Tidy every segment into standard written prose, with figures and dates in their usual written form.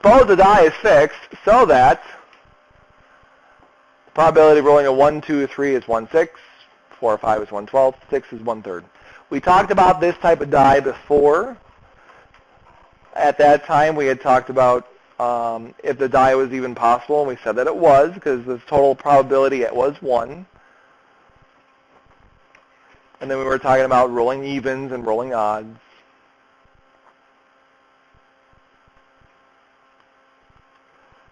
Suppose the die is fixed so that the probability of rolling a 1, 2, 3 is 1/6, 4 or 5 is 1/12, 6 is 1/3. We talked about this type of die before. At that time, we had talked about if the die was even possible, and we said that it was because the total probability was 1. And then we were talking about rolling evens and rolling odds.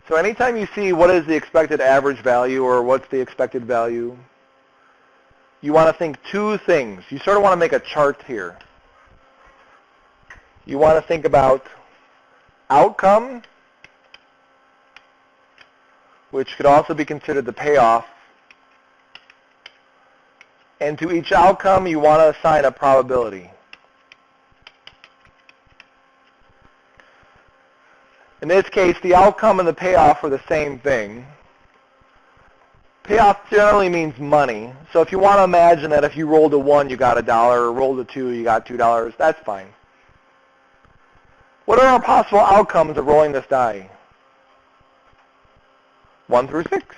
So anytime you see what is the expected average value or what's the expected value, you want to think two things. You sort of want to make a chart here. You want to think about outcome, which could also be considered the payoff. And to each outcome, you want to assign a probability. In this case, the outcome and the payoff are the same thing. Payoff generally means money. So if you want to imagine that if you rolled a 1, you got $1, or rolled a 2, you got $2, that's fine. What are our possible outcomes of rolling this die? 1 through 6.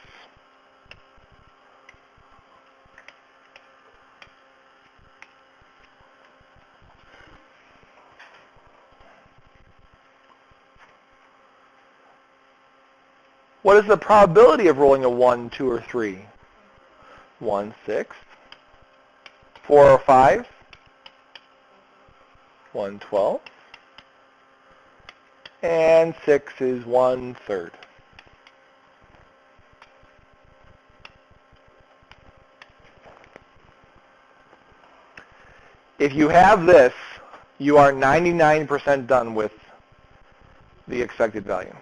What is the probability of rolling a 1, 2, or 3? 1/6. 4 or 5? 1/12. And 6 is 1/3. If you have this, you are 99% done with the expected value.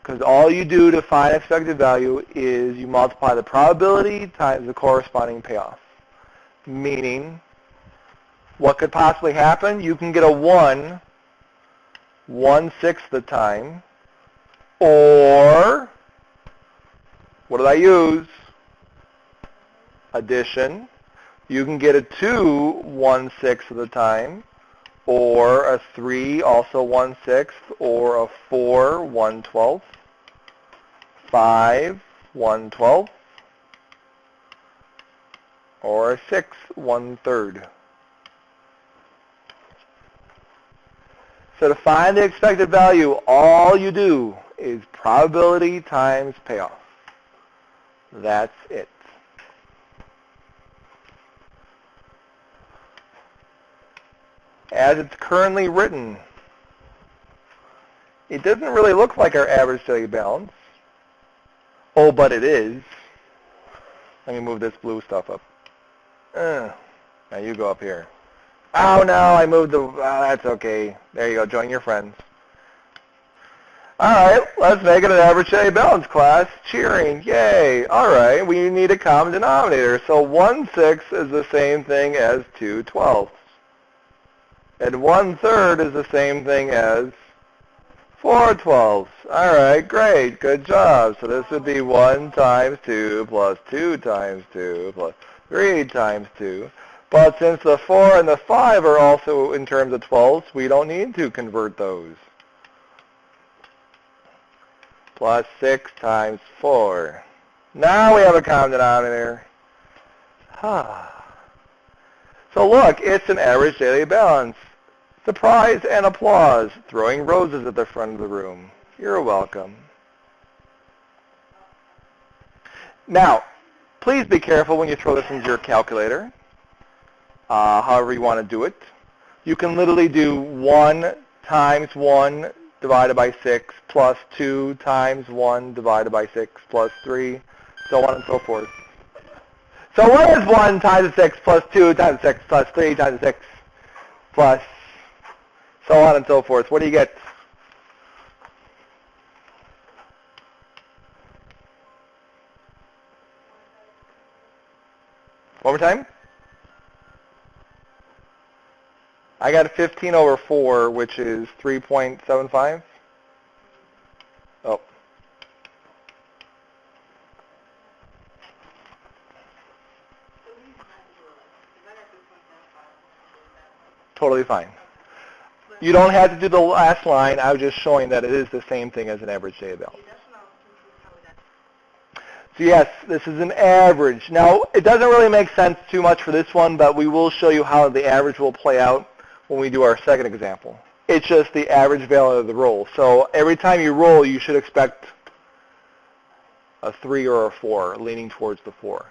Because all you do to find expected value is you multiply the probability times the corresponding payoff. Meaning, what could possibly happen? You can get a 1 1/6 the time, or, what did I use? Addition. You can get a 2 1/6 of the time, or a 3 also 1/6, or a 4 1/12, 5 1/12, or a 6 1/3. So to find the expected value, all you do is probability times payoff. That's it. As it's currently written, it doesn't really look like our average daily balance. Oh, but it is. Let me move this blue stuff up. Now you go up here. Oh no, I moved the, that's okay. There you go, join your friends. Alright, let's make it an average daily balance class. Cheering, yay. Alright, we need a common denominator. So 1/6 is the same thing as 2/12. And 1/3 is the same thing as 4/12. Alright, great, good job. So this would be 1 times 2 plus 2 times 2 plus 3 times 2. But since the 4 and the 5 are also in terms of 12ths, we don't need to convert those. Plus 6 times 4. Now we have a common denominator. So look, it's an average daily balance. Surprise and applause. Throwing roses at the front of the room. You're welcome. Now, please be careful when you throw this into your calculator. However you want to do it. You can literally do 1 times 1 divided by 6 plus 2 times 1 divided by 6 plus 3, so on and so forth. So what is 1 times 6 plus 2 times 6 plus 3 times 6 plus so on and so forth? What do you get? One more time. I got 15 over 4, which is 3.75. Oh. Totally fine. You don't have to do the last line. I was just showing that it is the same thing as an average daily balance. So yes, this is an average. Now, it doesn't really make sense too much for this one, but we will show you how the average will play out when we do our second example. It's just the average value of the roll. So every time you roll, you should expect a 3 or a 4, leaning towards the 4.